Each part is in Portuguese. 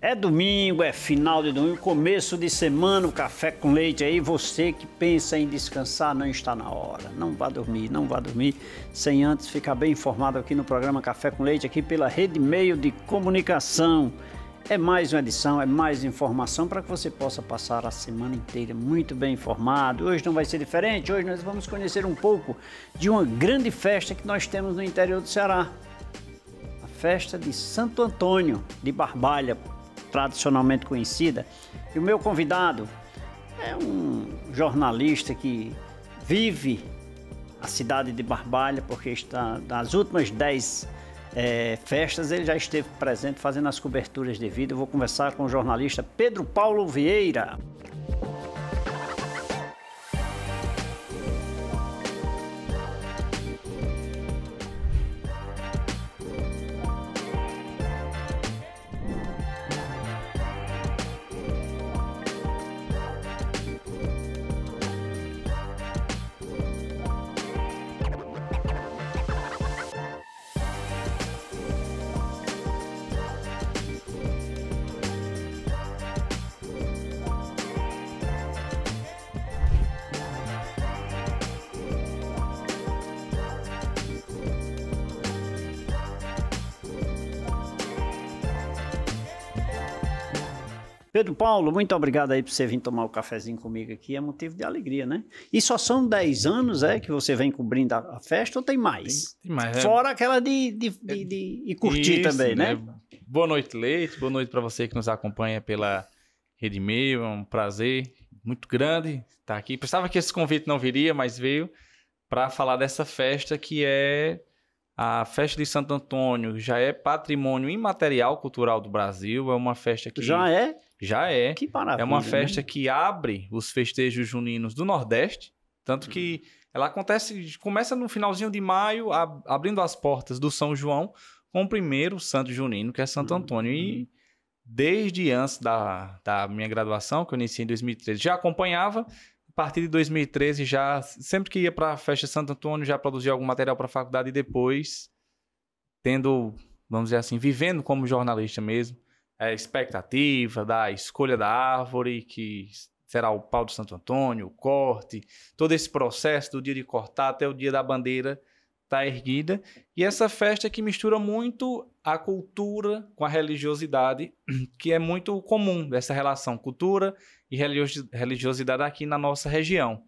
É domingo, é final de domingo, começo de semana, o café com leite aí, você que pensa em descansar, não está na hora. Não vá dormir, sem antes ficar bem informado aqui no programa Café com Leite, aqui pela Rede Meio de Comunicação. É mais uma edição, é mais informação para que você possa passar a semana inteira muito bem informado. Hoje não vai ser diferente, hoje nós vamos conhecer um pouco de uma grande festa que nós temos no interior do Ceará. A festa de Santo Antônio de Barbalha, tradicionalmente conhecida. E o meu convidado é um jornalista que vive a cidade de Barbalha, porque está nas últimas 10 festas, ele já esteve presente fazendo as coberturas devidas. Eu vou conversar com o jornalista Pedro Paulo Vieira. Pedro Paulo, muito obrigado aí por você vir tomar o cafezinho comigo aqui, é motivo de alegria, né? E só são 10 anos, que você vem cobrindo a festa ou tem mais? Tem mais, Fora aquela de curtir isso, também, né? Boa noite, Leite, boa noite para você que nos acompanha pela Rede Meio, é um prazer muito grande estar aqui. Pensava que esse convite não viria, mas veio para falar dessa festa que é a Festa de Santo Antônio, já é patrimônio imaterial cultural do Brasil, é uma festa que... Já é? Já é. Que maravilha, é uma festa, né? que abre os festejos juninos do Nordeste, tanto que ela começa no finalzinho de maio, abrindo as portas do São João, com o primeiro santo junino, que é Santo Antônio. E desde antes da minha graduação, que eu iniciei em 2013, já acompanhava. A partir de 2013, sempre que ia para a festa de Santo Antônio, já produzia algum material para a faculdade e depois, vamos dizer assim, vivendo como jornalista mesmo, a expectativa da escolha da árvore, que será o pau de Santo Antônio, o corte, todo esse processo do dia de cortar até o dia da bandeira estar erguida. E essa festa que mistura muito a cultura com a religiosidade, que é muito comum dessa relação cultura e religiosidade aqui na nossa região.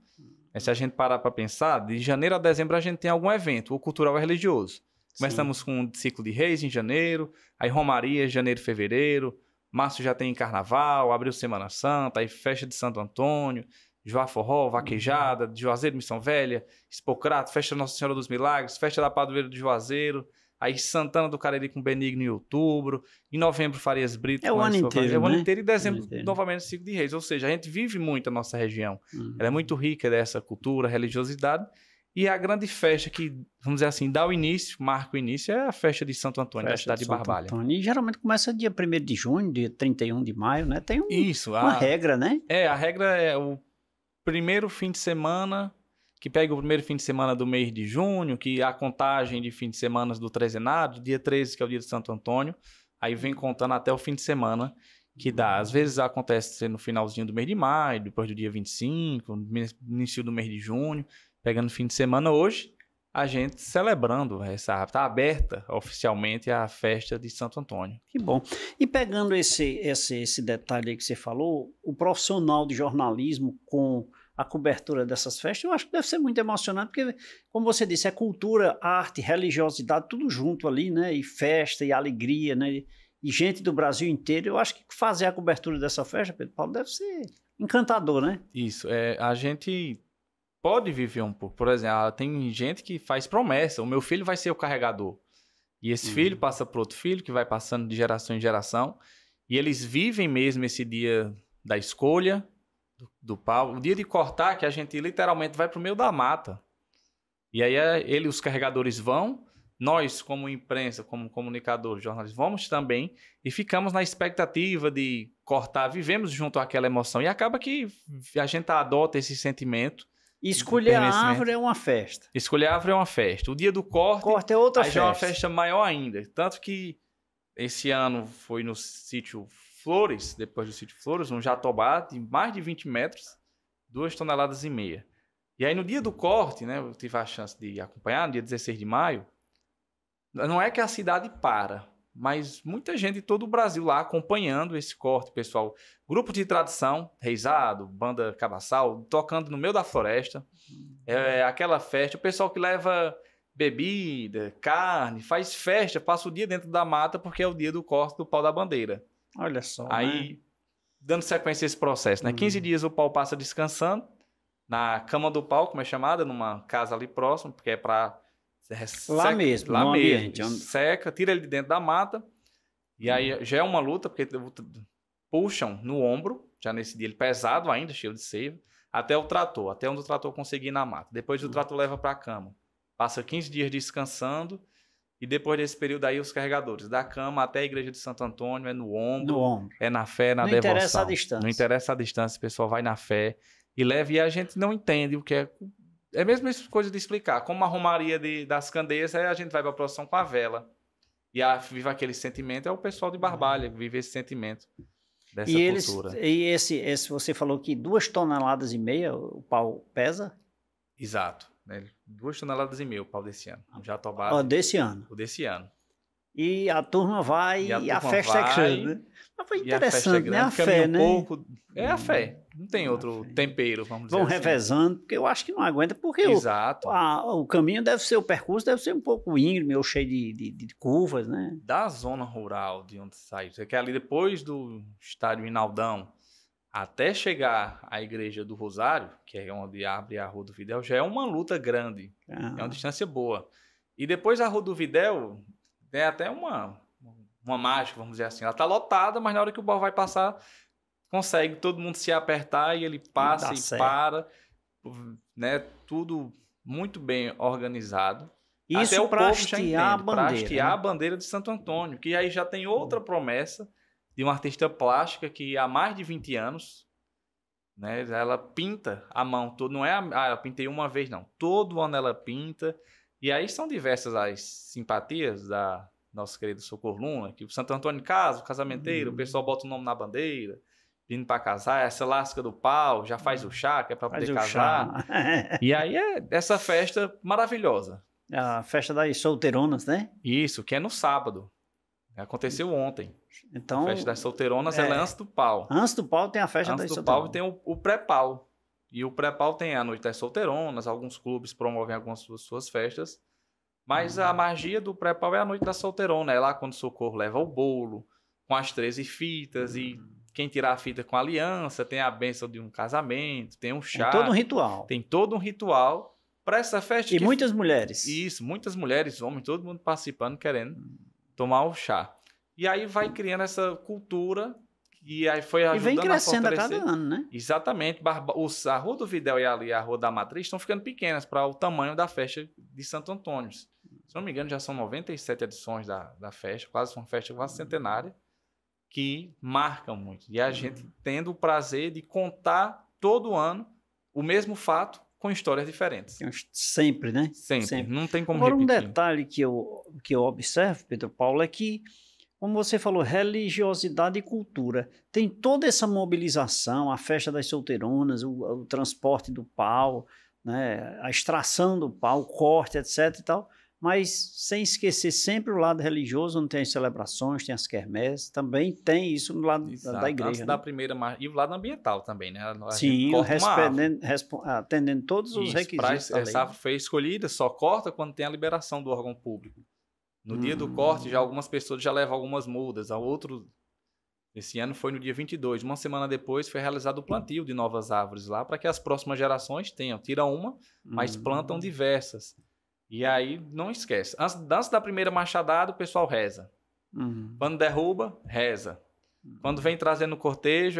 Se a gente parar para pensar, de janeiro a dezembro a gente tem algum evento, o cultural é religioso. Começamos com o ciclo de Reis em janeiro, aí Romaria, janeiro e fevereiro, março já tem Carnaval, abril Semana Santa, aí festa de Santo Antônio, Joá Forró, Vaquejada, de Juazeiro, Missão Velha, Expocrato, festa Nossa Senhora dos Milagres, festa da Padroeira de Juazeiro, aí Santana do Cariri com Benigno em outubro, em novembro Farias Brito. É o ano inteiro, É o ano né? inteiro e dezembro novamente ciclo de Reis, ou seja, a gente vive muito a nossa região, ela é muito rica dessa cultura, religiosidade. E a grande festa que, vamos dizer assim, marca o início, é a festa de Santo Antônio, da cidade de Barbalha. E geralmente começa dia 1º de junho, dia 31 de maio, né? Tem uma regra, né? A regra é o primeiro fim de semana, que pega o primeiro fim de semana do mês de junho, que a contagem de fim de semana do trezenado, dia 13, que é o dia de Santo Antônio, aí vem contando até o fim de semana, que dá. Às vezes acontece no finalzinho do mês de maio, depois do dia 25, no início do mês de junho, pegando fim de semana. Hoje, a gente celebrando está aberta oficialmente a festa de Santo Antônio. Que bom. E pegando esse detalhe aí que você falou, o profissional de jornalismo com a cobertura dessas festas, eu acho que deve ser muito emocionante, porque, como você disse, é cultura, arte, religiosidade, tudo junto ali, né? E festa, e alegria, né? E gente do Brasil inteiro. Eu acho que fazer a cobertura dessa festa, Pedro Paulo, deve ser encantador, né? Isso. A gente pode viver um pouco. Por exemplo, tem gente que faz promessa. O meu filho vai ser o carregador. E esse filho passa para outro filho, que vai passando de geração em geração. E eles vivem mesmo esse dia da escolha do pau. O dia de cortar, que a gente literalmente vai para o meio da mata. E aí os carregadores vão. Nós, como imprensa, como comunicadores, jornalistas, vamos também e ficamos na expectativa de cortar. Vivemos junto àquela emoção. E acaba que a gente adota esse sentimento. E escolher a árvore é uma festa. Escolher a árvore é uma festa. O dia do corte é outra aí festa. Já é uma festa maior ainda. Tanto que esse ano foi no sítio Flores, depois do sítio Flores, um jatobá de mais de 20 metros, 2,5 toneladas. E aí no dia do corte, né, eu tive a chance de acompanhar, no dia 16 de maio, não é que a cidade para, mas muita gente de todo o Brasil lá acompanhando esse corte, pessoal. Grupo de tradição, reizado, banda cabaçal, tocando no meio da floresta. É aquela festa, o pessoal que leva bebida, carne, faz festa, passa o dia dentro da mata porque é o dia do corte do pau da bandeira. Olha só, Aí, dando sequência a esse processo, né? 15 dias o pau passa descansando na cama do pau, como é chamada, numa casa ali próximo, porque é para... Lá mesmo, lá no mesmo. ambiente. Onde... Seca, tira ele de dentro da mata. E aí já é uma luta, porque puxam no ombro, já nesse dia ele pesado ainda, cheio de seiva, até o trator, até onde o trator conseguir ir na mata. Depois o trator leva para a cama. Passa 15 dias descansando. E depois desse período aí, os carregadores. Da cama até a igreja de Santo Antônio, é no ombro. É na fé, na devoção. Não interessa a distância. Não interessa a distância, o pessoal vai na fé e leva. E a gente não entende o que é... É a mesma coisa de explicar. Como a romaria das candeias, aí a gente vai para a procissão com a vela. E vive aquele sentimento, é o pessoal de Barbalha que vive esse sentimento dessa cultura. E esse você falou que 2,5 toneladas o pau pesa? Exato. 2,5 toneladas o pau desse ano. Já tomado. Desse ano. O desse ano. E a turma vai e a festa é grande, né? Mas foi interessante, né? A fé, né? É a fé. Não tem outro tempero, vamos dizer assim. Vão assim. revezando, porque eu acho que não aguenta, porque o caminho deve ser, o percurso deve ser um pouco íngreme ou cheio de curvas, né? Da zona rural de onde sai, você quer ali depois do estádio Inaldão, até chegar à igreja do Rosário, que é onde abre a Rua do Videl, já é uma luta grande. É uma distância boa. E depois a Rua do Videl tem até uma mágica, vamos dizer assim. Ela tá lotada, mas na hora que o barco vai passar, consegue todo mundo se apertar e ele passa e para. Né? Tudo muito bem organizado. Isso até o para povo já entende, a bandeira. Para hastear a bandeira de Santo Antônio, que aí já tem outra promessa de uma artista plástica que há mais de 20 anos, né, ela pinta a mão toda, não é eu pintei uma vez, não. Todo ano ela pinta, e aí são diversas as simpatias da nosso querido Socorro Luna, que o Santo Antônio casa, o casamenteiro, o pessoal bota o nome na bandeira, vindo para casar, essa lasca do pau, já faz o chá, que é para poder casar. E aí é essa festa maravilhosa. A festa das solteironas, né? Isso, que é no sábado. Aconteceu ontem. Então, a festa das solteironas ela é antes do pau. Antes do pau tem a festa das solteironas. Antes do pau tem o pré-pau. E o pré-pau tem a noite das solteironas, alguns clubes promovem algumas suas festas. Mas a magia do pré-pau é a noite da solteirona. É lá quando o Socorro leva o bolo, com as 13 fitas, e quem tirar a fita com a aliança, tem a bênção de um casamento, tem um chá. Tem todo um ritual. Tem todo um ritual para essa festa. E muitas mulheres. Isso, muitas mulheres, homens, todo mundo participando, querendo tomar o chá. E aí vai criando essa cultura e aí foi ajudando a e vem crescendo a cada ano, né? Exatamente. A Rua do Videl e a Rua da Matriz estão ficando pequenas para o tamanho da festa de Santo Antônio. Se não me engano, já são 97 edições da festa, quase uma festa quase centenária, que marcam muito. E a gente tendo o prazer de contar todo ano o mesmo fato com histórias diferentes. Sempre, né? Sempre. Não tem como Agora, repetir. um detalhe que eu observo, Pedro Paulo, é que, como você falou, religiosidade e cultura. Tem toda essa mobilização, a festa das solteironas, o transporte do pau, né, a extração do pau, o corte, etc. e tal, mas sem esquecer sempre o lado religioso, onde tem as celebrações, tem as quermesses, também tem isso no lado da igreja. Antes da primeira e o lado ambiental também, né? Sim, atendendo todos os requisitos da lei. Essa árvore foi escolhida, só corta quando tem a liberação do órgão público. No dia do corte, já algumas pessoas já levam algumas mudas. Esse ano foi no dia 22. Uma semana depois foi realizado o plantio de novas árvores lá, para que as próximas gerações tenham. Tira uma, mas plantam diversas. E aí, não esquece. Antes da primeira machadada, o pessoal reza. Quando derruba, reza. Quando vem trazendo o cortejo,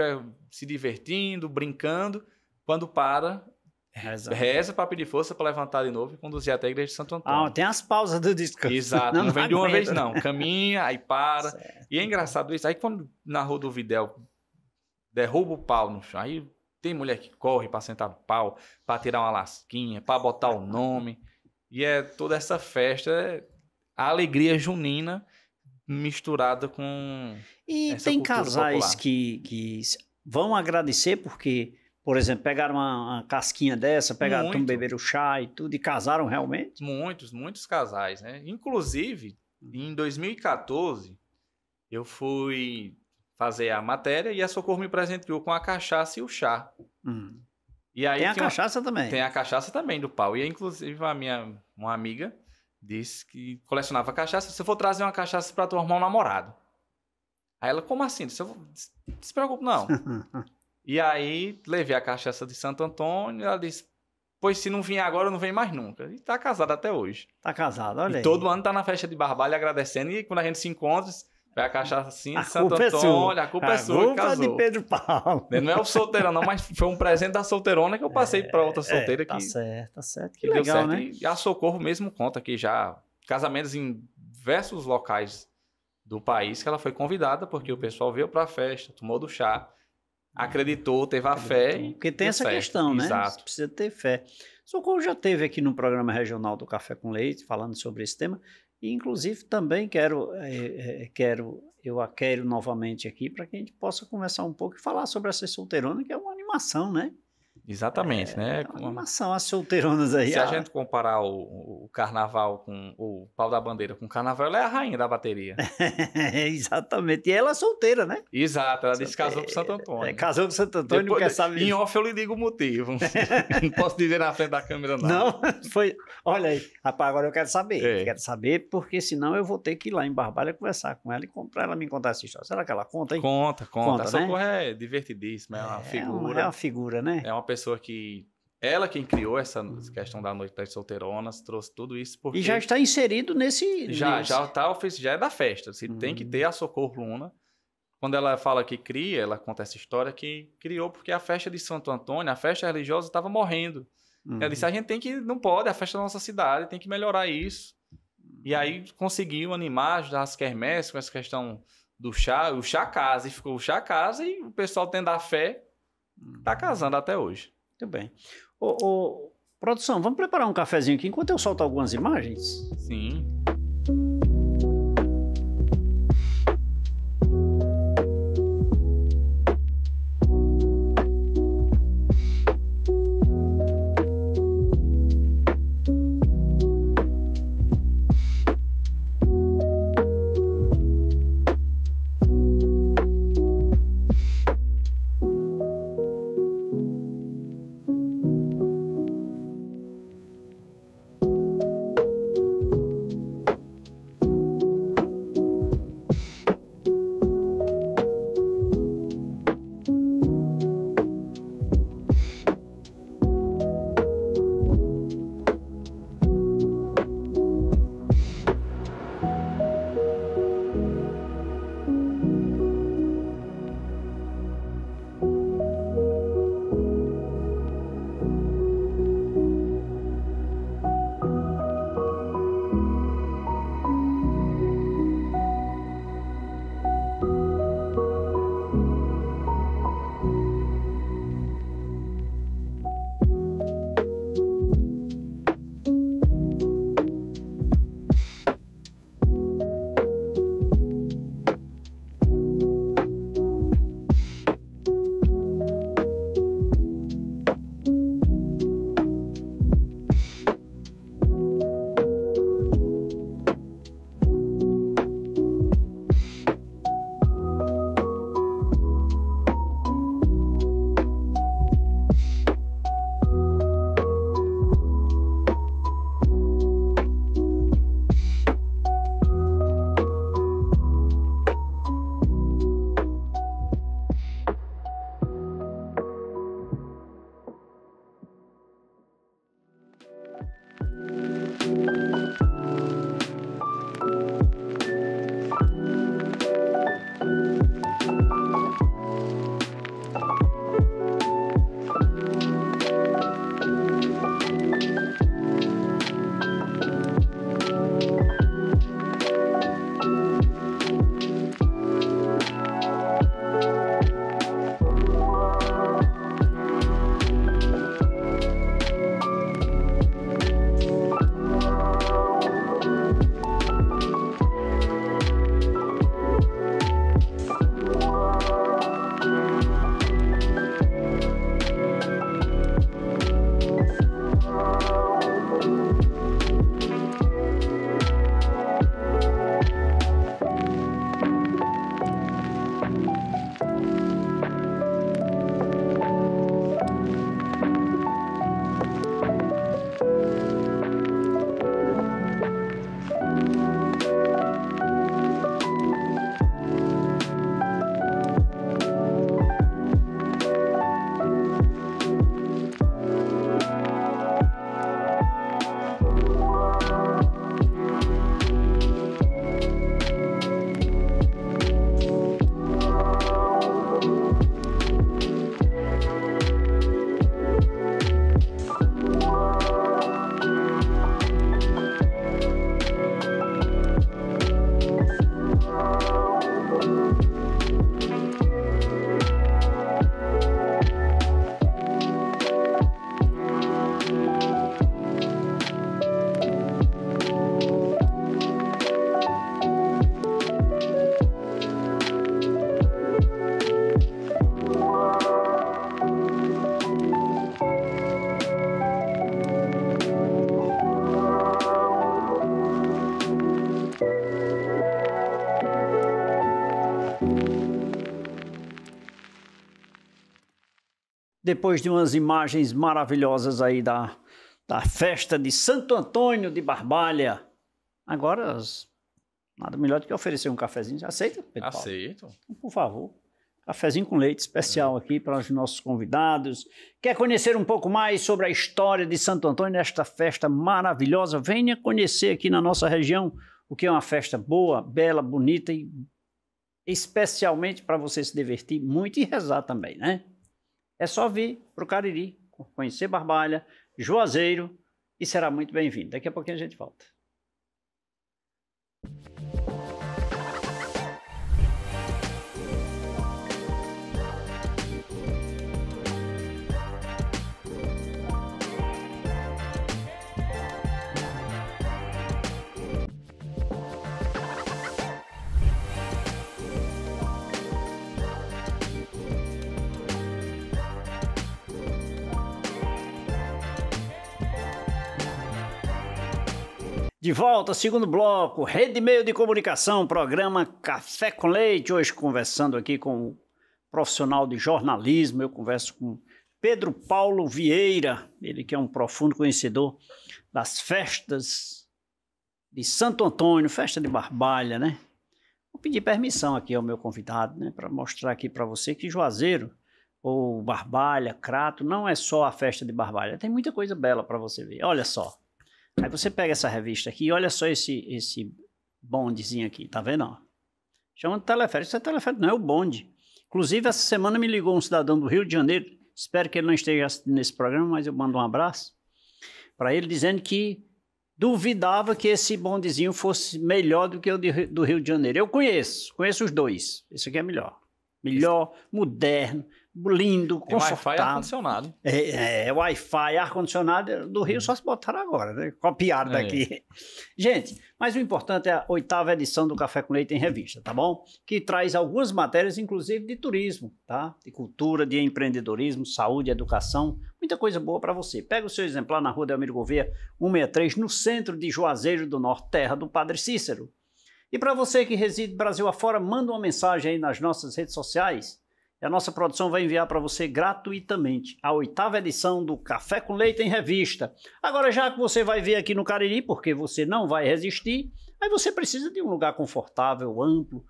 se divertindo, brincando. Quando para, reza para pedir força para levantar de novo e conduzir até a igreja de Santo Antônio. Tem as pausas do descanso. Exato. Não vem de uma vez, não. Caminha, aí para. Certo. E é engraçado isso. Aí, quando na Rua do Videl derruba o pau no chão, aí tem mulher que corre para sentar no pau, para tirar uma lasquinha, para botar o nome. E é toda essa festa, a alegria junina misturada com E essa tem cultura casais popular. que vão agradecer porque, por exemplo, pegaram uma casquinha dessa, Muito. beberam chá e tudo, e casaram realmente? Muitos casais, né? Inclusive, em 2014, eu fui fazer a matéria e a Socorro me presenteou com a cachaça e o chá. Hum. E aí Tem a tinha uma- cachaça também. Tem a cachaça também do pau. E inclusive uma amiga disse que colecionava cachaça. Se eu for trazer uma cachaça para tu arrumar um namorado. Aí ela, como assim? Disse, não se preocupe, não. E aí levei a cachaça de Santo Antônio e ela disse, pois se não vier agora, não vem mais nunca. E tá casada até hoje. Tá casado, olha E aí. todo ano tá na festa de Barbalho agradecendo. E quando a gente se encontra, vai a cachaça assim A de Santo culpa é sua. Antônio. A culpa é sua, que culpa é casou. de Pedro Paulo. Não é o solteirão, não, mas foi um presente da solteirona que eu passei para outra solteira Tá que certo, tá certo. Que que deu legal, certo. né? E a Socorro mesmo conta que já casamentos em diversos locais do país que ela foi convidada porque o pessoal veio para a festa, tomou do chá, acreditou, teve a fé e Porque tem deu essa certo. questão, né? Você Exato. precisa ter fé. Socorro já teve aqui no programa regional do Café com Leite, falando sobre esse tema, e inclusive também quero novamente aqui para que a gente possa conversar um pouco e falar sobre essa solteirona, que é uma animação, né? Exatamente, né? É uma animação, as solteironas aí. Se a gente comparar o carnaval com o pau da bandeira com o carnaval, ela é a rainha da bateria. Exatamente. E ela é solteira, né? Exato, ela disse que casou com Santo Antônio. Casou com Santo Antônio, não quer saber. Em off eu lhe digo o motivo. Não posso dizer na frente da câmera, não. Não, foi. Olha aí, rapaz, agora eu quero saber. É. Quero saber, porque senão eu vou ter que ir lá em Barbalha conversar com ela e para ela me contar essa história. Será que ela conta, hein? Conta. Conta, A Socorro é divertidíssima, é uma figura. É uma figura, né? É uma pessoa que... Ela quem criou essa questão da Noite das Solteironas, trouxe tudo isso porque... E já está inserido nesse... Já é da festa. Você tem que ter a Socorro Luna. Quando ela fala que cria, ela conta essa história que criou porque a festa de Santo Antônio, a festa religiosa, estava morrendo. Ela disse, a gente tem que... Não pode, é a festa da nossa cidade, tem que melhorar isso. E aí conseguiu animar, ajudar as quermesses com essa questão do chá. O chá casa, e ficou o chá casa e o pessoal tendo a fé, tá casando até hoje. Muito bem. Produção, vamos preparar um cafezinho aqui enquanto eu solto algumas imagens? Sim. depois de umas imagens maravilhosas aí da festa de Santo Antônio de Barbalha. Agora, nada melhor do que oferecer um cafezinho. Aceita, Pedro Paulo? Aceito. Então, por favor. Cafezinho com leite especial aqui para os nossos convidados. Quer conhecer um pouco mais sobre a história de Santo Antônio, esta festa maravilhosa? Venha conhecer aqui na nossa região o que é uma festa boa, bela, bonita e especialmente para você se divertir muito e rezar também, né? É só vir para o Cariri, conhecer Barbalha, Juazeiro e será muito bem-vindo. Daqui a pouquinho a gente volta. De volta, segundo bloco, Rede Meio de Comunicação, programa Café com Leite. Hoje conversando aqui com um profissional de jornalismo, eu converso com Pedro Paulo Vieira, ele que é um profundo conhecedor das festas de Santo Antônio, festa de Barbalha, né? Vou pedir permissão aqui ao meu convidado, né, para mostrar aqui para você que Juazeiro, ou Barbalha, Crato, não é só a festa de Barbalha, tem muita coisa bela para você ver, olha só. Aí você pega essa revista aqui e olha só esse bondezinho aqui, tá vendo? Ó? Chama de teleférico, isso é teleférico, não é o bonde. Inclusive, essa semana me ligou um cidadão do Rio de Janeiro, espero que ele não esteja assistindo nesse programa, mas eu mando um abraço para ele, dizendo que duvidava que esse bondezinho fosse melhor do que o do Rio de Janeiro. Eu conheço os dois, esse aqui é melhor. Melhor, moderno, lindo, tem confortável. Wi-Fi e ar-condicionado. Wi-Fi, ar-condicionado do Rio só se botaram agora, né? Copiaram daqui. Gente, mas o importante é a 8ª edição do Café com Leite em Revista, tá bom? Que traz algumas matérias, inclusive de turismo, tá? De cultura, de empreendedorismo, saúde, educação, muita coisa boa para você. Pega o seu exemplar na Rua Delmiro Gouveia, 163, no centro de Juazeiro do Norte, terra do Padre Cícero. E para você que reside Brasil afora, manda uma mensagem aí nas nossas redes sociais. E a nossa produção vai enviar para você gratuitamente a 8ª edição do Café com Leite em Revista. Agora, já que você vai ver aqui no Cariri, porque você não vai resistir, aí você precisa de um lugar confortável, amplo,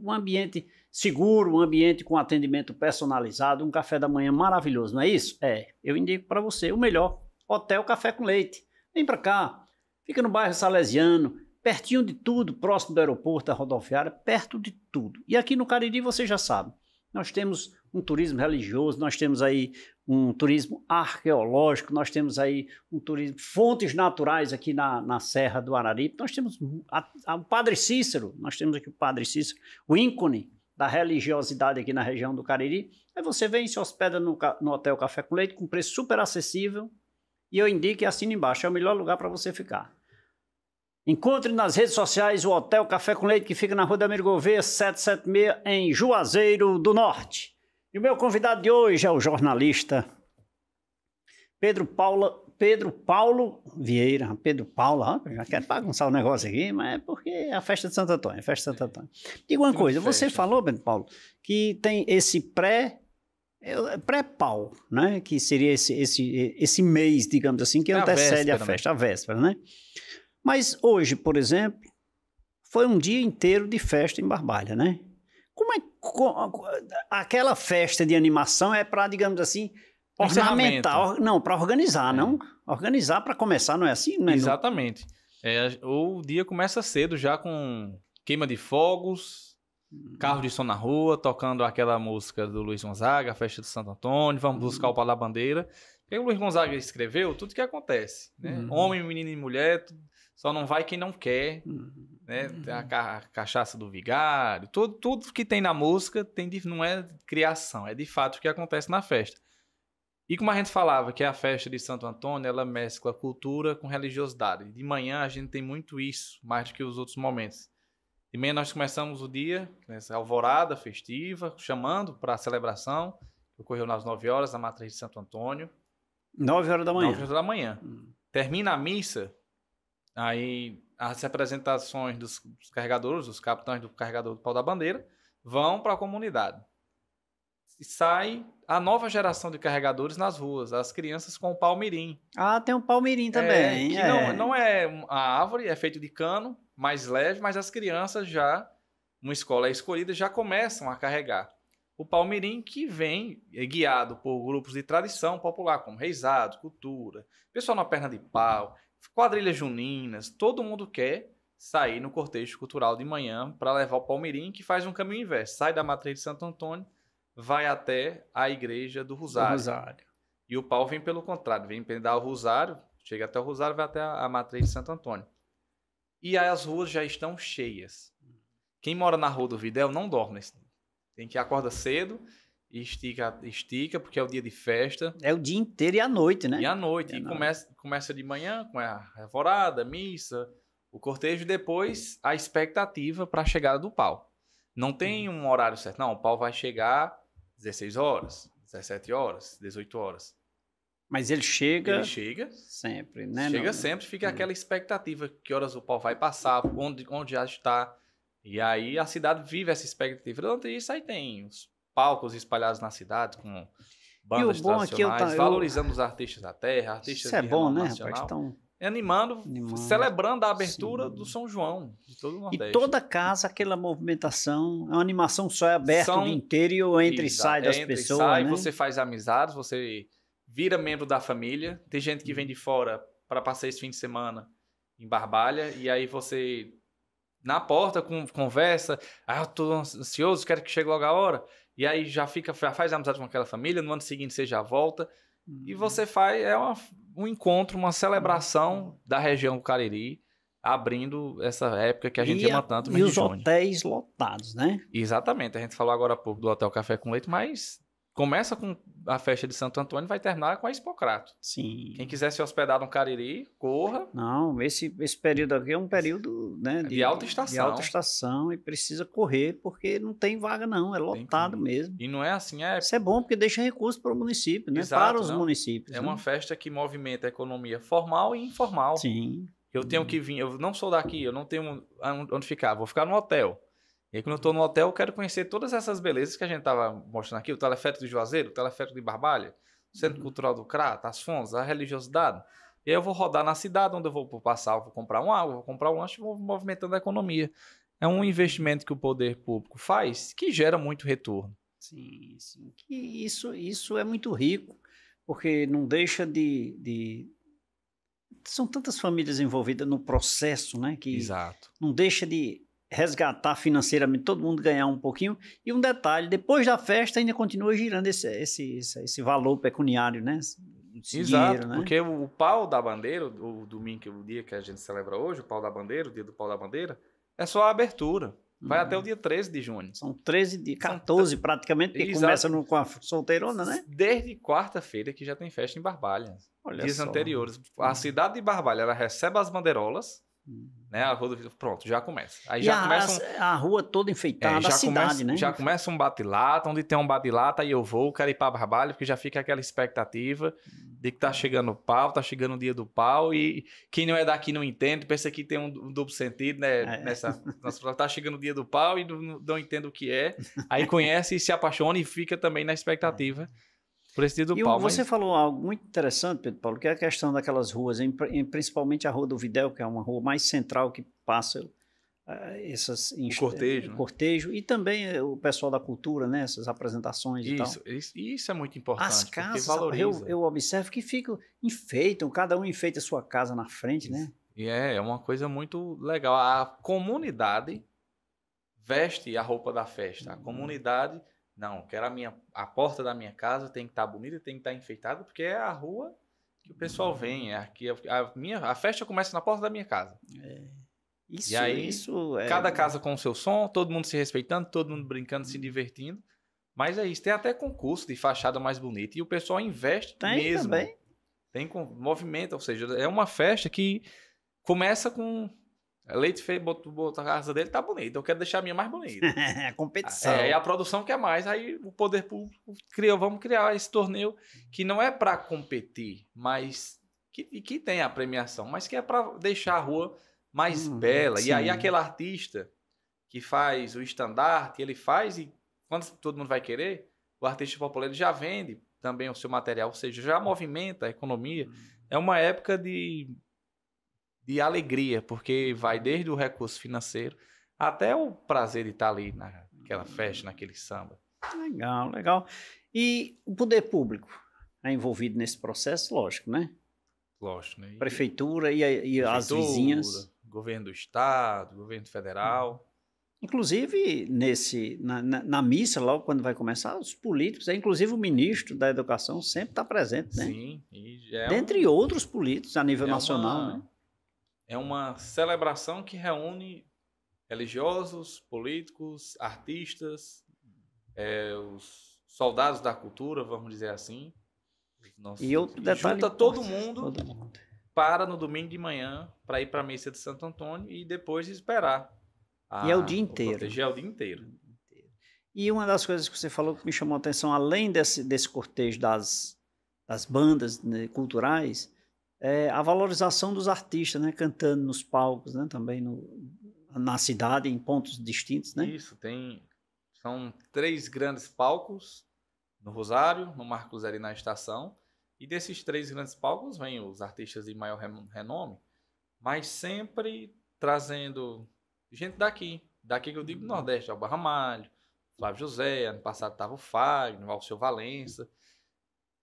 um ambiente seguro, um ambiente com atendimento personalizado, um café da manhã maravilhoso, não é isso? Eu indico para você o melhor, Hotel Café com Leite. Vem para cá, fica no bairro Salesiano, pertinho de tudo, próximo do aeroporto, da rodoviária, perto de tudo. E aqui no Cariri você já sabe, nós temos um turismo religioso, nós temos aí um turismo arqueológico, nós temos aí um turismo, fontes naturais aqui na Serra do Araripe, nós temos o Padre Cícero, nós temos aqui o Padre Cícero, o ícone da religiosidade aqui na região do Cariri. Aí você vem e se hospeda no Hotel Café com Leite, com preço super acessível, e eu indico e assino embaixo, é o melhor lugar para você ficar. Encontre nas redes sociais o Hotel Café com Leite, que fica na Rua Delmiro Gouveia, 776, em Juazeiro do Norte. E o meu convidado de hoje é o jornalista Pedro Paulo Vieira. Pedro Paulo, já quero bagunçar o negócio aqui, mas é porque é a festa de Santo Antônio, Diga uma coisa, você falou, Pedro Paulo, que tem esse pré-pau, né? Que seria esse mês, digamos assim, que antecede a festa, a véspera, né? Mas hoje, por exemplo, foi um dia inteiro de festa em Barbalha, né? Aquela festa de animação é para, digamos assim, ornamentar, não, para organizar, não? Organizar para começar, não é assim? Não é? Exatamente. O dia começa cedo já com queima de fogos, carro de som na rua, tocando aquela música do Luiz Gonzaga, a festa de Santo Antônio, vamos buscar o pau da bandeira. Porque o Luiz Gonzaga escreveu tudo que acontece, né? Homem, menino e mulher, só não vai quem não quer, né? Tem a cachaça do vigário, tudo que tem na música não é criação, é de fato o que acontece na festa. E como a gente falava que a festa de Santo Antônio, ela mescla cultura com religiosidade. De manhã a gente tem muito isso, mais do que os outros momentos. De manhã nós começamos o dia, nessa alvorada festiva, chamando para a celebração, que ocorreu nas 9 horas, na matriz de Santo Antônio. 9 horas da manhã. 9 horas da manhã. Termina a missa, aí as representações dos carregadores, dos capitães do carregador do pau da bandeira, vão para a comunidade. sai a nova geração de carregadores nas ruas, as crianças com o palmirim. Ah, tem um palmirim também. Que não é a árvore, é feito de cano, mais leve, mas as crianças já, uma escola escolhida, já começam a carregar. O palmirim que vem guiado por grupos de tradição popular, como reisado, cultura, pessoal na perna de pau, quadrilhas juninas, todo mundo quer sair no cortejo cultural de manhã para levar o palmirim, que faz um caminho inverso. Sai da matriz de Santo Antônio, vai até a igreja do Rosário. E o pau vem pelo contrário, vem dar o Rosário, chega até o Rosário, vai até a matriz de Santo Antônio. E aí as ruas já estão cheias. Quem mora na Rua do Videl não dorme. Tem que acordar cedo e estica, porque é o dia de festa. É o dia inteiro e à noite, né? E à noite. Começa de manhã com a revorada, missa, o cortejo, e depois a expectativa para a chegada do pau. Não tem um horário certo. Não, o pau vai chegar 16 horas, 17 horas, 18 horas. Mas ele chega... Ele chega sempre, né? Chega sempre, fica aquela expectativa, que horas o pau vai passar, onde já está. E aí a cidade vive essa expectativa. Durante isso aí tem os palcos espalhados na cidade, com bandas tradicionais, valorizando os artistas da terra, artistas de renome nacional. Rapaz, então... Animando, celebrando a abertura do São João, de todo o Nordeste. E toda casa, aquela movimentação, é uma animação só, é aberta o dia inteiro, ou entra e sai das pessoas, sai, né? Você faz amizades, você vira membro da família. Tem gente que vem de fora para passar esse fim de semana em Barbalha, e aí você, na porta, conversa, eu tô ansioso, quero que chegue logo a hora, e aí já faz amizade com aquela família, no ano seguinte você já volta. E você faz, um encontro, uma celebração da região do Cariri, abrindo essa época que a gente ama tanto. E os hotéis lotados, né? Exatamente, a gente falou agora há pouco do Hotel Café com Leite, mas começa com a festa de Santo Antônio e vai terminar com a Expocrato. Sim. Quem quiser se hospedar no Cariri, corra. Não, esse período aqui é um período, né, de alta estação. De alta estação, e precisa correr, porque não tem vaga não, é lotado mesmo. E não é assim, Isso é bom, porque deixa recurso para o município, né? Exato, para os municípios. É uma festa que movimenta a economia formal e informal. Sim. Eu tenho que vir, eu não sou daqui, eu não tenho onde ficar, vou ficar no hotel. E aí, quando eu estou no hotel, eu quero conhecer todas essas belezas que a gente estava mostrando aqui, o teleférico do Juazeiro, o teleférico de Barbalha, o Centro Cultural do Crato, as fontes, a religiosidade. E aí eu vou rodar na cidade, onde eu vou passar, eu vou comprar uma água, vou comprar um lanche, vou movimentando a economia. É um investimento que o poder público faz que gera muito retorno. Sim, sim. Que isso é muito rico, porque não deixa de... São tantas famílias envolvidas no processo, né? Que Exato. Não deixa de resgatar financeiramente, todo mundo ganhar um pouquinho. E um detalhe, depois da festa ainda continua girando esse valor pecuniário, né? Exato, dinheiro, né? Porque o pau da bandeira, o domingo, o dia que a gente celebra hoje, o pau da bandeira, o dia do pau da bandeira, é só a abertura. Vai até o dia 13 de junho. São 13 de 14 praticamente, porque começa com a solteirona, né? Desde quarta-feira que já tem festa em Barbalha. Olha dias só. anteriores. A cidade de Barbalha, ela recebe as bandeirolas, né? A rua do... Pronto, já começa. Aí já começa a rua toda enfeitada, a cidade, né? Já começa um bate-lata, onde tem um bate-lata, aí eu quero ir para Barbalha, porque já fica aquela expectativa de que tá chegando o pau, tá chegando o dia do pau, e quem não é daqui não entende, pensa que tem um duplo sentido, né? Tá chegando o dia do pau e não entende o que é, aí conhece e se apaixona e fica também na expectativa por esse dia do pau. Você falou algo muito interessante, Pedro Paulo, que é a questão daquelas ruas, principalmente a Rua do Videl, que é uma rua mais central que passa cortejo, cortejo, e também o pessoal da cultura, né? Essas apresentações e tal. Isso é muito importante. As casas, valoriza. eu observo que enfeitam, cada um enfeita a sua casa na frente, né? E é uma coisa muito legal. A comunidade veste a roupa da festa. A comunidade, não, quero a porta da minha casa tem que estar bonita, tem que estar enfeitada, porque é a rua que o pessoal vem. A festa começa na porta da minha casa. E aí, cada casa com o seu som, todo mundo se respeitando, todo mundo brincando, se divertindo. Mas é isso, tem até concurso de fachada mais bonita. E o pessoal investe mesmo. Também. Tem movimento, ou seja, é uma festa que começa com... Leite feio, botou a casa dele, tá bonita. Eu quero deixar a minha mais bonita. É a competição. E a produção quer mais. Aí o poder público vamos criar esse torneio que não é para competir, mas que tem a premiação, mas que é para deixar a rua mais bela. Sim. E aí aquele artista que faz o estandarte, ele faz e quando todo mundo vai querer, o artista popular ele já vende também o seu material, ou seja, já movimenta a economia. É uma época de alegria, porque vai desde o recurso financeiro até o prazer de estar ali naquela festa, naquele samba. Legal, legal. E o poder público é envolvido nesse processo, lógico, né? Lógico, né? Prefeitura e as vizinhas. Governo do estado, governo federal. Inclusive, na missa, logo quando vai começar, os políticos, inclusive o ministro da Educação, sempre está presente, né? Sim. Dentre outros políticos a nível nacional, né? É uma celebração que reúne religiosos, políticos, artistas, os soldados da cultura, vamos dizer assim. E outro detalhe, junta todo mundo para no domingo de manhã para ir para a missa de Santo Antônio e depois esperar. E é o dia inteiro. Proteger é o dia inteiro. E uma das coisas que você falou que me chamou a atenção, além desse cortejo das bandas, né, culturais, é a valorização dos artistas, né, cantando nos palcos, né, também na cidade, em pontos distintos, né? Isso, são 3 grandes palcos no Rosário, no Marcos Zé na estação, e desses 3 grandes palcos vêm os artistas de maior renome, mas sempre trazendo gente daqui que eu digo do Nordeste, Alba Ramalho, Flávio José, ano passado estava o Fagner, o Alceu Valença.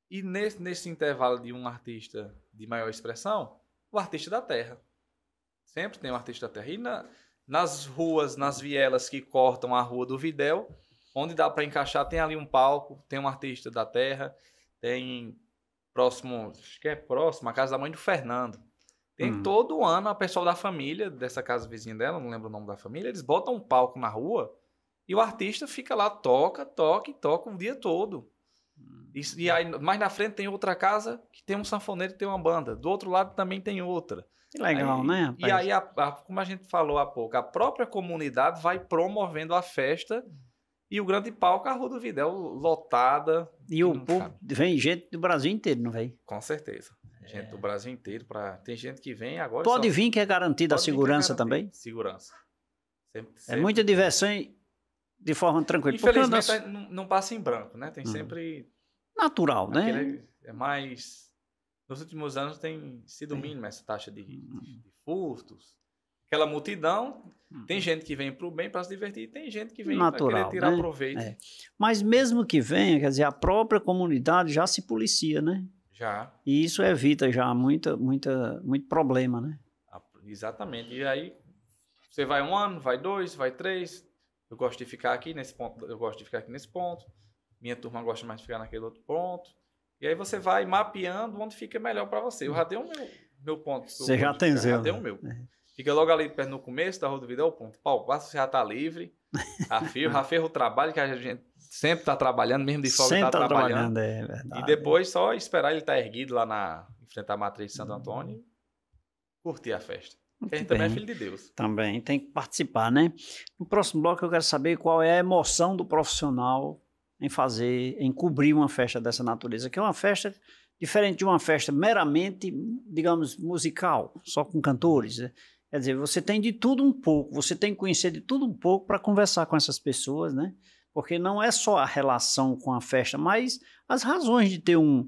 E nesse intervalo de um artista de maior expressão, o artista da terra. Sempre tem um artista da terra. E nas ruas, nas vielas que cortam a rua do Videl, onde dá para encaixar, tem ali um palco, tem um artista da terra, tem acho que é próximo, a casa da mãe do Fernando. Tem todo ano a pessoa da família, dessa casa vizinha dela, não lembro o nome da família, eles botam um palco na rua e o artista fica lá, toca o dia todo. E aí, mais na frente tem outra casa que tem um sanfoneiro e tem uma banda. Do outro lado também tem outra. Que legal, aí, né, rapaz? E aí, como a gente falou há pouco, a própria comunidade vai promovendo a festa e o grande palco, a Rua do Videl, lotada. E o povo, vem gente do Brasil inteiro, não vem? Com certeza. Gente do Brasil inteiro. Tem gente que vem agora... Pode vir que é garantida a segurança também? Segurança. Sempre. É muita diversão de forma tranquila. Infelizmente não passa em branco, né? Tem sempre... Natural, né? É mais... Nos últimos anos tem sido mínima essa taxa de furtos. Aquela multidão, tem gente que vem para o bem, para se divertir, e tem gente que vem para querer tirar proveito. É. Mas mesmo que venha, quer dizer, a própria comunidade já se policia, né? Já. E isso evita já muito problema, né? Exatamente. E aí, você vai 1 ano, vai 2, vai 3. Eu gosto de ficar aqui nesse ponto. Minha turma gosta mais de ficar naquele outro ponto. E aí você vai mapeando onde fica melhor para você. Eu já tenho o meu ponto. Você já tem já tenho o meu. Fica logo ali perto no começo da Rua do Videl, o ponto. Pau, você já está livre. Rafeiro o trabalho, que a gente sempre está trabalhando, mesmo de folga está trabalhando. É verdade. E depois só esperar ele estar erguido lá em frente à matriz de Santo Antônio e curtir a festa. Porque a gente também é filho de Deus. Também tem que participar, né? No próximo bloco eu quero saber qual é a emoção do profissional em cobrir uma festa dessa natureza, que é uma festa diferente de uma festa meramente, digamos, musical, só com cantores, né? Quer dizer, você tem de tudo um pouco, você tem que conhecer de tudo um pouco para conversar com essas pessoas, né? Porque não é só a relação com a festa, mas as razões de ter um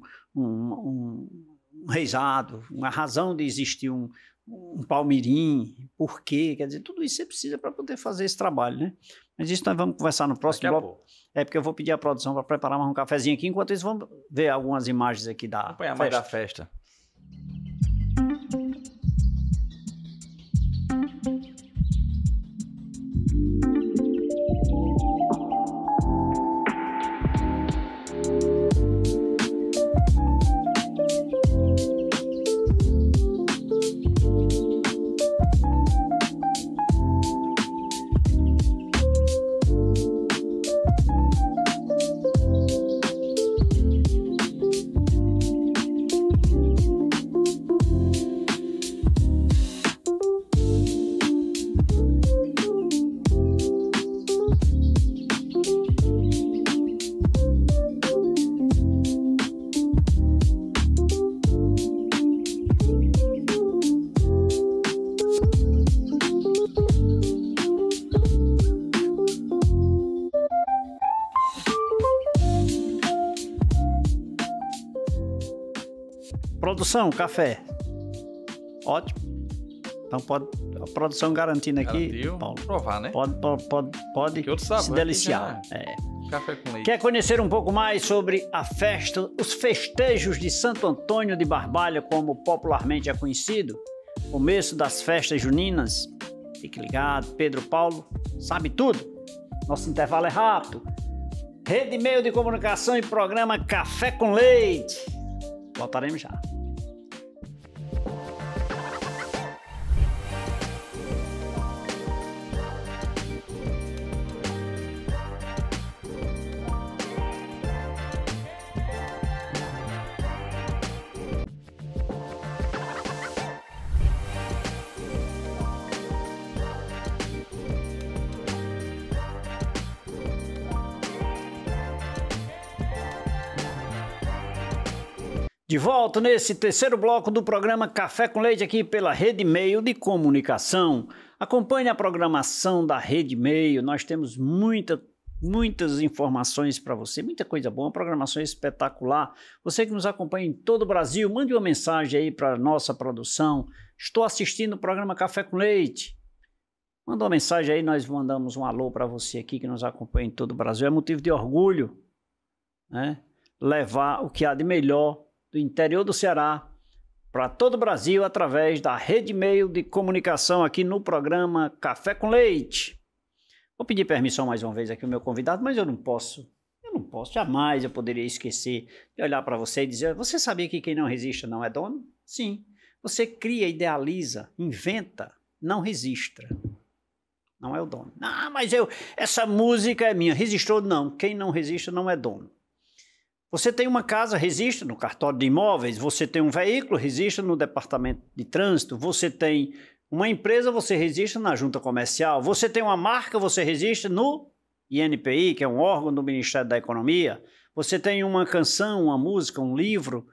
reisado, uma razão de existir um palmirim, por quê? Quer dizer, tudo isso você precisa para poder fazer esse trabalho, né? Mas isso nós vamos conversar no próximo bloco. É porque eu vou pedir à produção para preparar mais um cafezinho aqui, enquanto isso vamos ver algumas imagens aqui da acompanhar mais da festa. Produção, café. Ótimo. Então pode, a produção garantindo aqui, Garantiu. Paulo. Provar, né? Pode Que outro sabor, se deliciar. Café com leite. Quer conhecer um pouco mais sobre a festa, os festejos de Santo Antônio de Barbalha, como popularmente é conhecido? Começo das festas juninas? Fique ligado, Pedro Paulo sabe tudo. Nosso intervalo é rápido. Rede Meio de Comunicação e programa Café com Leite. Voltaremos já. De volta nesse terceiro bloco do programa Café com Leite aqui pela Rede Meio de Comunicação. Acompanhe a programação da Rede Meio, nós temos muitas informações para você, muita coisa boa, uma programação espetacular. Você que nos acompanha em todo o Brasil, mande uma mensagem aí para a nossa produção. Estou assistindo o programa Café com Leite. Manda uma mensagem aí, nós mandamos um alô para você aqui que nos acompanha em todo o Brasil. É motivo de orgulho, né? Levar o que há de melhor do interior do Ceará para todo o Brasil através da Rede Meio de Comunicação aqui no programa Café com Leite. Vou pedir permissão mais uma vez aqui ao meu convidado, mas eu não posso, jamais eu poderia esquecer de olhar para você e dizer, você sabia que quem não resiste não é dono? Sim, você cria, idealiza, inventa, não registra. Não é o dono. Ah, mas essa música é minha, registrou? Não, quem não registra não é dono. Você tem uma casa, registra no cartório de imóveis. Você tem um veículo, registra no departamento de trânsito. Você tem uma empresa, você registra na junta comercial. Você tem uma marca, você registra no INPI, que é um órgão do Ministério da Economia. Você tem uma canção, uma música, um livro,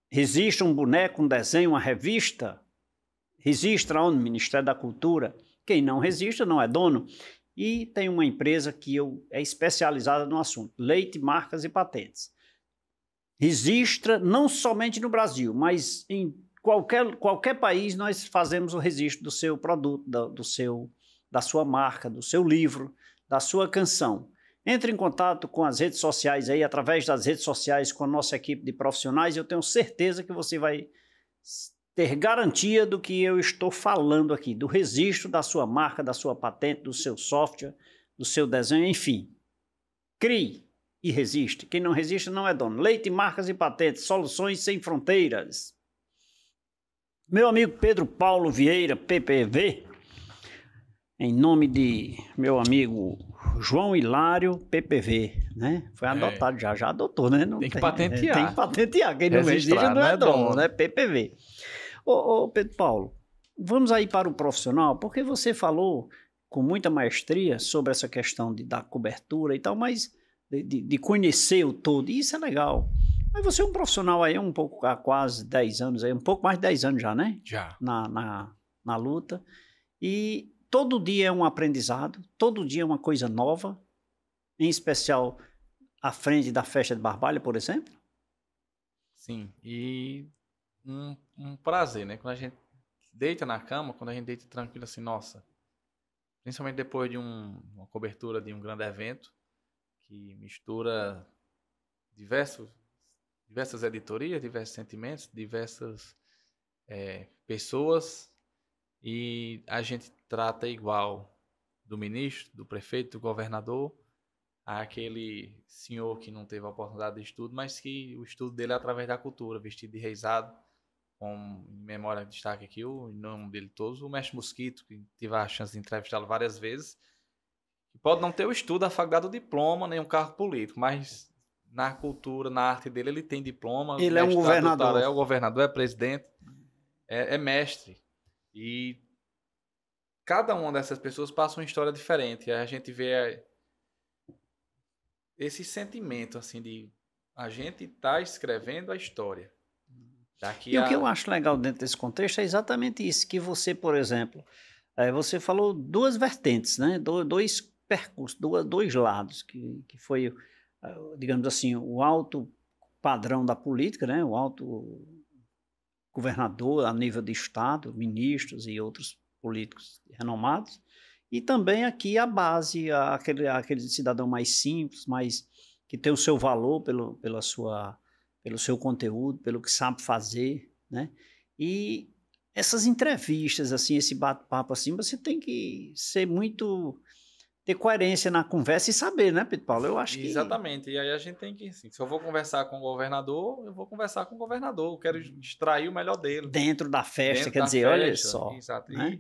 registra um boneco, um desenho, uma revista. Registra onde? No Ministério da Cultura. Quem não registra não é dono. E tem uma empresa que é especializada no assunto, leite, marcas e patentes. Registra não somente no Brasil, mas em qualquer país nós fazemos o registro do seu produto, da sua marca, do seu livro, da sua canção. Entre em contato com as redes sociais aí, através das redes sociais com a nossa equipe de profissionais, eu tenho certeza que você vai ter garantia do que eu estou falando aqui, do registro da sua marca, da sua patente, do seu software, do seu desenho, enfim. Crie e resiste. Quem não resiste não é dono. Leite, marcas e patentes, soluções sem fronteiras. Meu amigo Pedro Paulo Vieira, PPV, em nome de meu amigo João Hilário, PPV, né? Foi adotado, já adotou, né? Não tem que patentear. Tem que patentear. Quem não resiste não é dono, né? PPV. Ô, Pedro Paulo, vamos aí para o profissional, porque você falou com muita maestria sobre essa questão de dar cobertura e tal, mas de conhecer o todo, e isso é legal. Mas você é um profissional aí um pouco, há quase 10 anos, aí, um pouco mais de 10 anos já, né? Já. Na luta. E todo dia é um aprendizado, todo dia é uma coisa nova, em especial à frente da festa de Barbalha, por exemplo. Sim, e um prazer, né? Quando a gente deita na cama, quando a gente deita tranquilo assim, nossa, principalmente depois de uma cobertura de um grande evento, que mistura diversas editorias, diversos sentimentos, diversas pessoas, e a gente trata igual do ministro, do prefeito, do governador, àquele senhor que não teve a oportunidade de estudo, mas que o estudo dele é através da cultura, vestido de reisado, com em memória, destaque aqui o nome dele todos, o mestre Mosquito, que tive a chance de entrevistá-lo várias vezes, que pode não ter o estudo, a faculdade do diploma, nem um cargo político, mas na cultura, na arte dele, ele tem diploma. Ele é um governador. É o governador, é presidente, é mestre. E cada uma dessas pessoas passa uma história diferente. E a gente vê esse sentimento, assim, de a gente tá escrevendo a história. O que eu acho legal dentro desse contexto é exatamente isso, que você, por exemplo, você falou duas vertentes, né? Dois percursos, dois lados, que foi, digamos assim, o alto padrão da política, né? O alto governador a nível de estado, ministros e outros políticos renomados, e também aqui a base, aquele cidadão mais simples, mais que tem o seu valor pelo seu conteúdo, pelo que sabe fazer, né? E essas entrevistas, assim, esse bate-papo, assim, você tem que ter coerência na conversa e saber, né, Pedro Paulo? Eu acho que... Exatamente. E aí a gente tem que, assim, se eu vou conversar com o governador, eu vou conversar com o governador. Eu quero extrair o melhor dele. Dentro da festa, Dentro quer da dizer, festa, olha só. Exato. Né?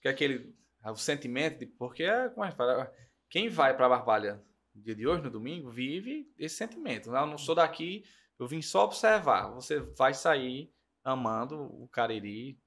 E que o sentimento, porque como é que fala? Quem vai para a Barbalha no dia de hoje, no domingo, vive esse sentimento. Eu não sou daqui, eu vim só observar. Você vai sair amando o Cariri,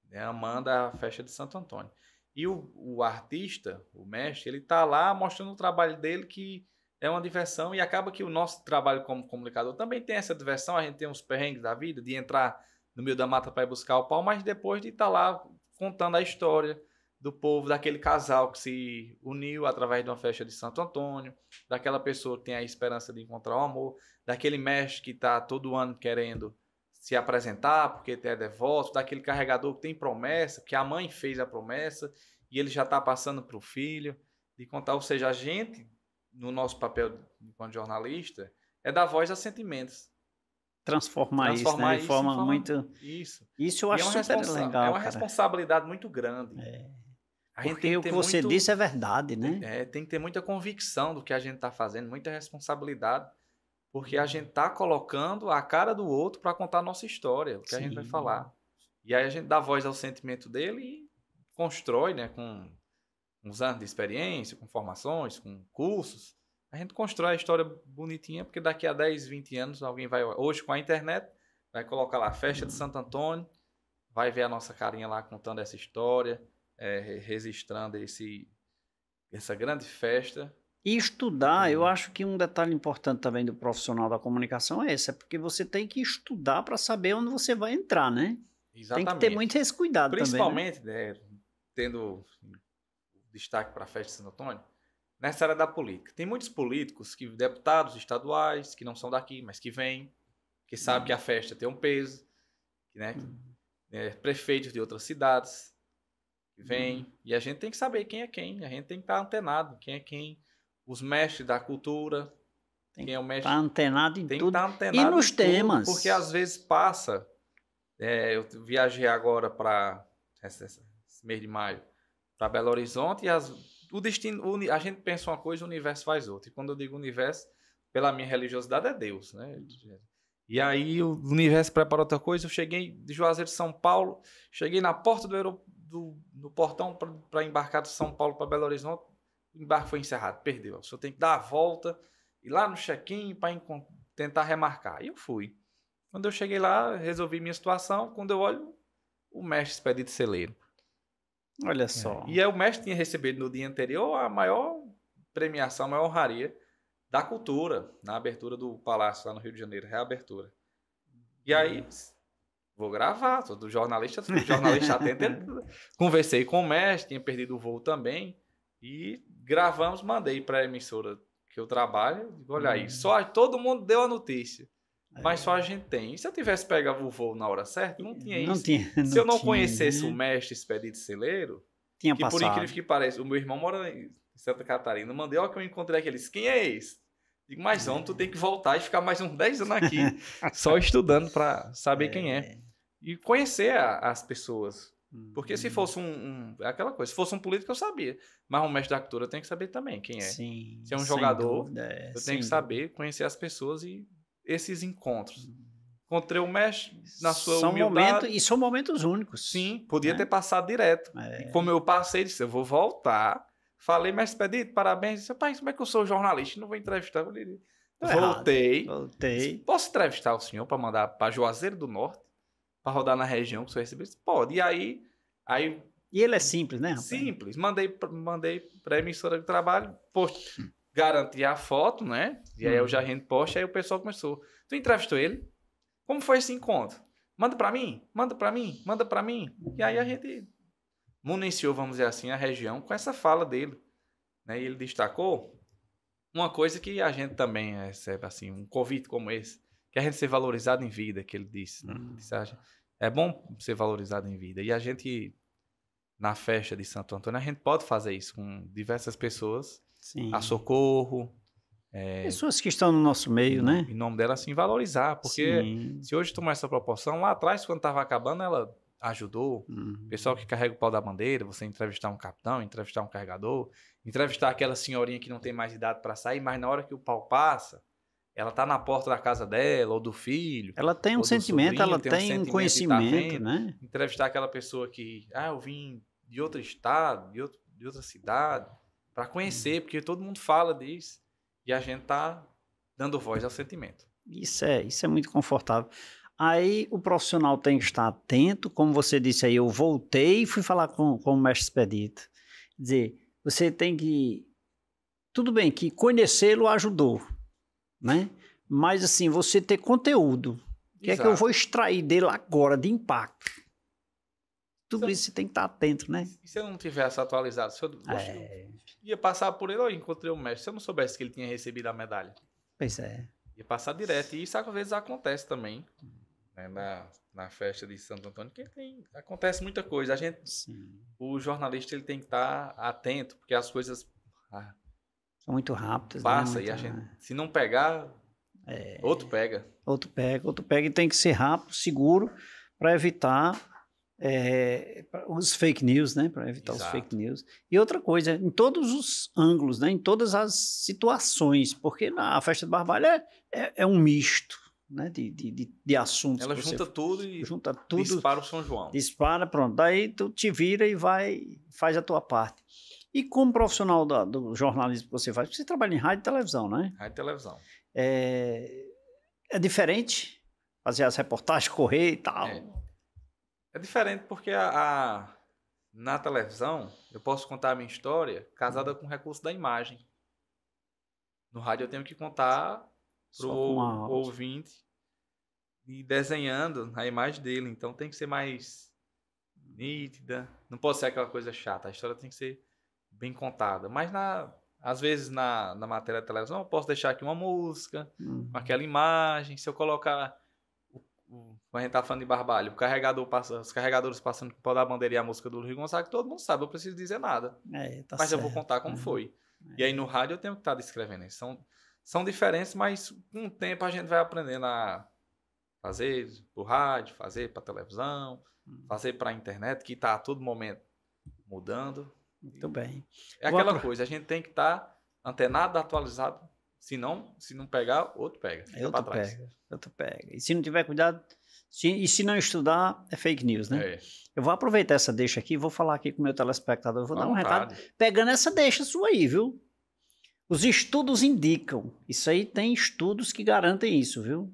né, amando a festa de Santo Antônio. E o artista, o mestre, ele tá lá mostrando o trabalho dele, que é uma diversão, e acaba que o nosso trabalho como comunicador também tem essa diversão. A gente tem uns perrengues da vida, de entrar no meio da mata para ir buscar o pau, mas depois de estar lá contando a história do povo, daquele casal que se uniu através de uma festa de Santo Antônio, daquela pessoa que tem a esperança de encontrar o amor, daquele mestre que está todo ano querendo se apresentar porque é devoto, daquele carregador que tem promessa, que a mãe fez a promessa e ele já está passando para o filho, de contar. Ou seja, a gente, no nosso papel enquanto jornalista, é dar voz a sentimentos. Transformar isso, né? De forma muito... Isso eu acho super legal, é uma responsabilidade muito grande. A gente porque o que você disse é verdade, né? Tem que ter muita convicção do que a gente está fazendo, muita responsabilidade, porque a gente está colocando a cara do outro para contar a nossa história, o que a gente vai falar. E aí a gente dá voz ao sentimento dele e constrói, né, com uns anos de experiência, com formações, com cursos. A gente constrói a história bonitinha, porque daqui a 10, 20 anos alguém vai, hoje com a internet, vai colocar lá a festa de Santo Antônio, vai ver a nossa carinha lá contando essa história, registrando essa grande festa. E estudar, eu acho que um detalhe importante também do profissional da comunicação é esse, é porque você tem que estudar para saber onde você vai entrar, né? Exatamente. Tem que ter muito esse cuidado principalmente, também, né? Tendo destaque para a festa de Santo Antônio, nessa área da política. Tem muitos políticos, deputados estaduais, que não são daqui, mas que vêm, que sabem que a festa tem um peso, né? Prefeitos de outras cidades que vêm, e a gente tem que saber quem é quem, a gente tem que estar antenado, quem é quem, os mestres da cultura, quem é o mestre. Tá antenado em tem tudo. Que estar antenado e nos temas. Tudo, porque às vezes passa. Eu viajei agora para esse mês de maio para Belo Horizonte, e o destino, a gente pensa uma coisa, o universo faz outra. E quando eu digo universo, pela minha religiosidade, é Deus, né? E aí o universo prepara outra coisa. Eu cheguei de Juazeiro de São Paulo, cheguei na porta do portão para embarcar de São Paulo para Belo Horizonte, o embarque foi encerrado, perdeu. O senhor tem que dar a volta, ir lá no check-in para tentar remarcar. E eu fui. Quando eu cheguei lá, resolvi minha situação. Quando eu olho, o mestre Expedito Celeiro. Olha só. E aí o mestre tinha recebido no dia anterior a maior premiação, a maior honraria da cultura, na abertura do Palácio lá no Rio de Janeiro, reabertura. E aí, vou gravar, sou jornalista atento. Conversei com o mestre, tinha perdido o voo também, e gravamos, mandei para a emissora que eu trabalho. Digo, olha aí, só todo mundo deu a notícia. Mas só a gente tem. E se eu tivesse pegado o voo na hora certa, não tinha isso. Se eu não conhecesse o mestre Expedito Celeiro, tinha que passado. Por incrível que pareça, o meu irmão mora em Santa Catarina, mandei, ó, que eu encontrei aqueles, quem é esse? Digo, mas homem, tu tem que voltar e ficar mais uns 10 anos aqui, só estudando para saber quem é. E conhecer as pessoas. Porque se fosse aquela coisa, se fosse um político eu sabia, mas um mestre da cultura eu tenho que saber também quem é. Sim, se é um jogador, eu tenho que saber, conhecer as pessoas e esses encontros. Encontrei o mestre na sua humildade. São momentos únicos. Sim, podia ter passado direto. E como eu passei, disse, eu vou voltar. Falei, mestre Expedito, parabéns. Disse, pai, como é que eu sou jornalista? Não vou entrevistar. Voltei. Posso entrevistar o senhor para mandar para Juazeiro do Norte? Para rodar na região que o senhor recebeu? Pode. E aí... E ele é simples, né, rapaz? Simples. Mandei para a emissora de trabalho, garanti a foto, né? E aí eu já rendo post, aí o pessoal começou. Tu entrevistou ele? Como foi esse encontro? Manda para mim, manda para mim, manda para mim. E aí a gente municiou, vamos dizer assim, a região com essa fala dele. Né? E ele destacou uma coisa que a gente também recebe, assim, um convite como esse, que a gente ser valorizado em vida, que ele disse. Né? é bom ser valorizado em vida. E a gente, na festa de Santo Antônio, a gente pode fazer isso com diversas pessoas. Sim. A socorro. Pessoas que estão no nosso meio, né? Em nome dela, assim, valorizar. Porque se hoje tomar essa proporção, lá atrás, quando estava acabando, ela ajudou. O pessoal que carrega o pau da bandeira, você entrevistar um capitão, entrevistar um carregador, entrevistar aquela senhorinha que não tem mais idade para sair, mas na hora que o pau passa, ela tá na porta da casa dela ou do filho. Ela tem um sentimento, sobrinho, ela tem um conhecimento, né? Entrevistar aquela pessoa que, eu vim de outro estado, de outra cidade, para conhecer, porque todo mundo fala disso e a gente tá dando voz ao sentimento. Isso é muito confortável. Aí o profissional tem que estar atento, como você disse aí, eu voltei e fui falar com o mestre expedito. Quer dizer, você tem que... Tudo bem que conhecê-lo ajudou, né? Mas assim, você ter conteúdo. O que é que eu vou extrair dele agora de impacto? Tudo isso você tem que estar atento, né? E se eu não tivesse atualizado? Se eu ia passar por ele, eu encontrei o mestre. Se eu não soubesse que ele tinha recebido a medalha. Pois é. Ia passar direto. E isso às vezes acontece também. Né? Na festa de Santo Antônio, que acontece muita coisa. O jornalista ele tem que estar atento, porque as coisas são muito rápidas. Passa, né? E a gente, se não pegar, outro pega. Outro pega e tem que ser rápido, seguro, para evitar os fake news, né? Para evitar os fake news. E outra coisa, em todos os ângulos, né? Em todas as situações, porque a festa de Barbalho é um misto, né? de assuntos. Ela junta tudo e dispara o São João. Dispara, pronto. Daí tu te vira e faz a tua parte. E como profissional do jornalismo que você faz, você trabalha em rádio e televisão, né? Rádio e televisão. É diferente fazer as reportagens, correr e tal. É diferente porque na televisão eu posso contar a minha história casada com o recurso da imagem. No rádio eu tenho que contar para o ouvinte e desenhando a imagem dele. Então tem que ser mais nítida. Não pode ser aquela coisa chata. A história tem que ser bem contada. Mas às vezes na matéria da televisão eu posso deixar aqui uma música, com aquela imagem. Se eu colocar, a gente tá falando de Barbalho, os carregadores passando por da bandeira e a música do Luiz Gonzaga, todo mundo sabe, eu preciso dizer nada. Tá mas certo. Eu vou contar como foi. E aí no rádio eu tenho que estar descrevendo. São diferentes, mas com o tempo a gente vai aprendendo a fazer pro rádio, fazer pra televisão, fazer pra internet, que tá a todo momento mudando. Muito bem. É aquela coisa, a gente tem que estar antenado, atualizado, se não pegar, outro pega. Outro pega. E se não tiver cuidado, se não estudar, é fake news, né? Eu vou aproveitar essa deixa aqui, vou falar aqui com o meu telespectador, vou dar um recado, pegando essa deixa sua aí, viu? Os estudos indicam, isso aí tem estudos que garantem isso, viu?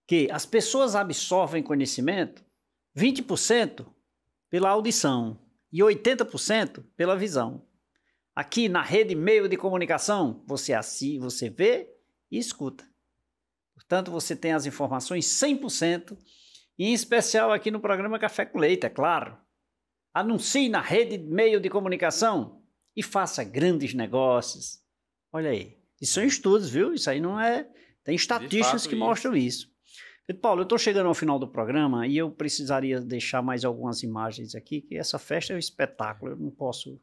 Que as pessoas absorvem conhecimento 20% pela audição e 80% pela visão. Aqui na rede meio de comunicação, você vê e escuta. Portanto, você tem as informações 100%, e em especial aqui no programa Café com Leite, é claro. Anuncie na rede meio de comunicação e faça grandes negócios. Olha aí, isso são estudos, viu? Isso aí não é... Tem estatísticas que mostram isso. Paulo, eu estou chegando ao final do programa e eu precisaria deixar mais algumas imagens aqui, que essa festa é um espetáculo, eu não posso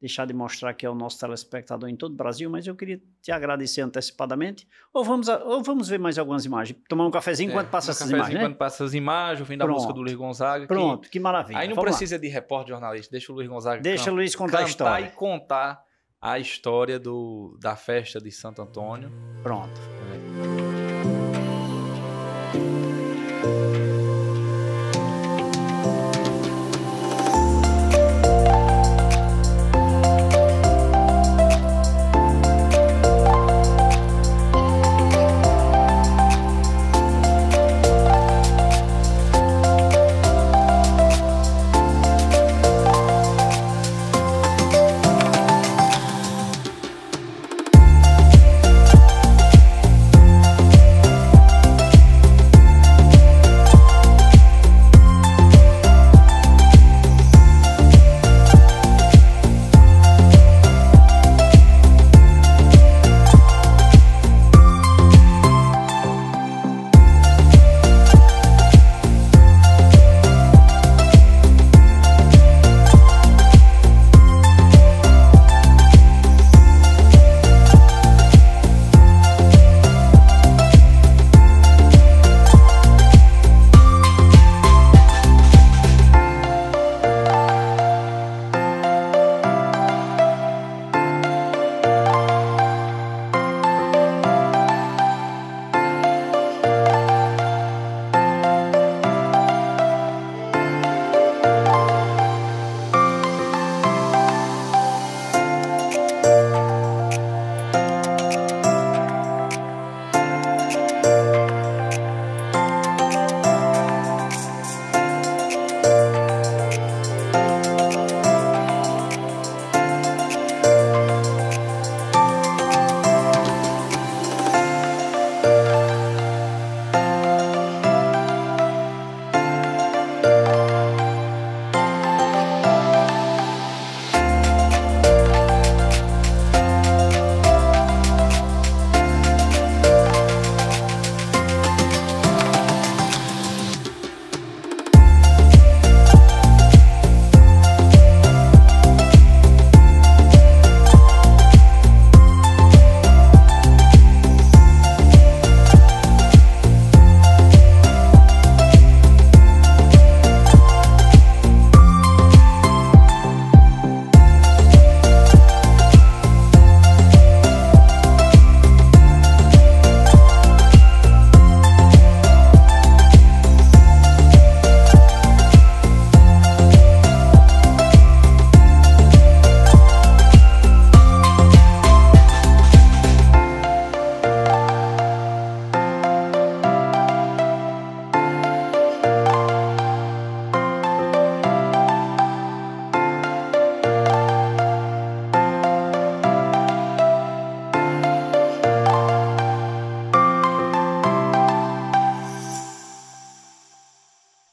deixar de mostrar aqui ao nosso telespectador em todo o Brasil, mas eu queria te agradecer antecipadamente. Ou vamos ver mais algumas imagens, tomar um cafezinho enquanto passa essas imagens, né? Enquanto passa as imagens, o fim da música do Luiz Gonzaga. Pronto, que maravilha. Aí não precisa de repórter jornalista, deixa o Luiz Gonzaga Deixa o Luiz contar a história. E contar a história da festa de Santo Antônio. Pronto.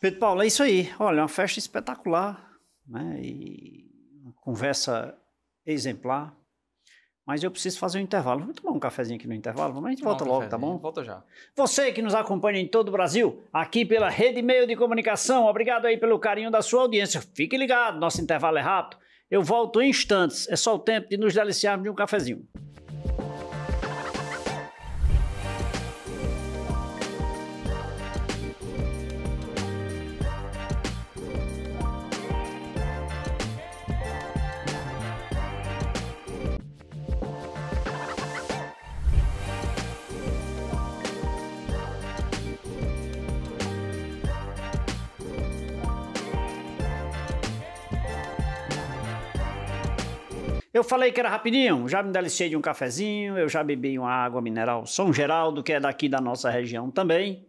Pedro Paulo, é isso aí. Olha, uma festa espetacular, né? E uma conversa exemplar. Mas eu preciso fazer um intervalo. Vamos tomar um cafezinho aqui no intervalo? Vamos, a gente volta logo, tá bom? Volta já. Você que nos acompanha em todo o Brasil, aqui pela Rede Meio de Comunicação, obrigado aí pelo carinho da sua audiência. Fique ligado, nosso intervalo é rápido. Eu volto em instantes. É só o tempo de nos deliciarmos de um cafezinho. Eu falei que era rapidinho, já me deliciei de um cafezinho, eu já bebi uma água mineral São Geraldo, que é daqui da nossa região também,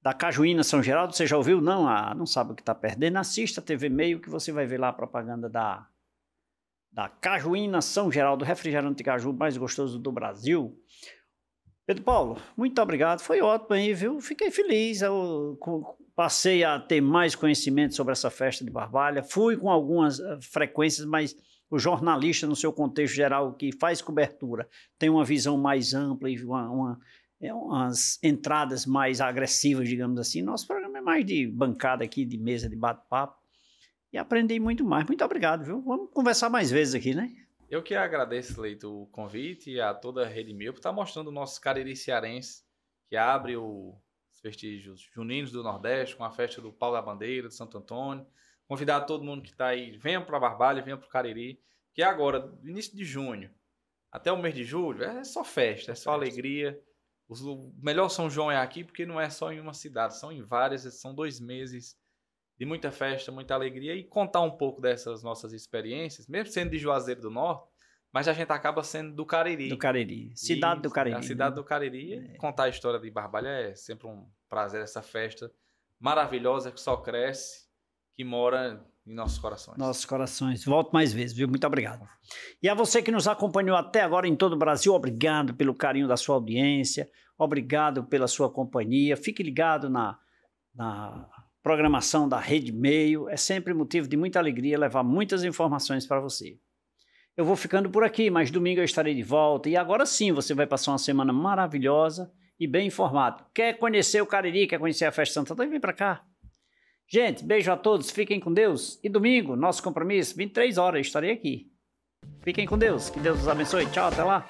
da Cajuína São Geraldo, você já ouviu? Não, não sabe o que está perdendo, assista a TV Meio que você vai ver lá a propaganda da Cajuína São Geraldo, refrigerante de caju mais gostoso do Brasil. Pedro Paulo, muito obrigado, foi ótimo aí, viu? Fiquei feliz, eu passei a ter mais conhecimento sobre essa festa de Barbalha, fui com algumas frequências, mas o jornalista, no seu contexto geral, que faz cobertura, tem uma visão mais ampla e umas entradas mais agressivas, digamos assim. Nosso programa é mais de bancada aqui, de mesa, de bate-papo. E aprendi muito mais. Muito obrigado, viu? Vamos conversar mais vezes aqui, né? Eu que agradeço, Leito, o convite e a toda a Rede Meio por estar mostrando o nosso Cariri cearense, que abre os vestígios juninos do Nordeste, com a festa do Pau da Bandeira, de Santo Antônio. Convidar todo mundo que está aí, venha para Barbalha, venha para o Cariri, que agora, início de junho, até o mês de julho, é só festa, é só alegria. O melhor São João é aqui, porque não é só em uma cidade, são em várias, são 2 meses de muita festa, muita alegria, e contar um pouco dessas nossas experiências, mesmo sendo de Juazeiro do Norte, mas a gente acaba sendo do Cariri. Do Cariri, cidade do Cariri. A cidade do Cariri, contar a história de Barbalha é sempre um prazer, essa festa maravilhosa que só cresce, que mora em nossos corações. Nossos corações. Volto mais vezes, viu? Muito obrigado. E a você que nos acompanhou até agora em todo o Brasil, obrigado pelo carinho da sua audiência, obrigado pela sua companhia. Fique ligado na programação da Rede Meio. É sempre motivo de muita alegria levar muitas informações para você. Eu vou ficando por aqui, mas domingo eu estarei de volta. E agora sim, você vai passar uma semana maravilhosa e bem informado. Quer conhecer o Cariri, quer conhecer a Festa Santo Antônio? Vem para cá. Gente, beijo a todos, fiquem com Deus. E domingo, nosso compromisso, 23 horas, estarei aqui. Fiquem com Deus, que Deus os abençoe. Tchau, até lá.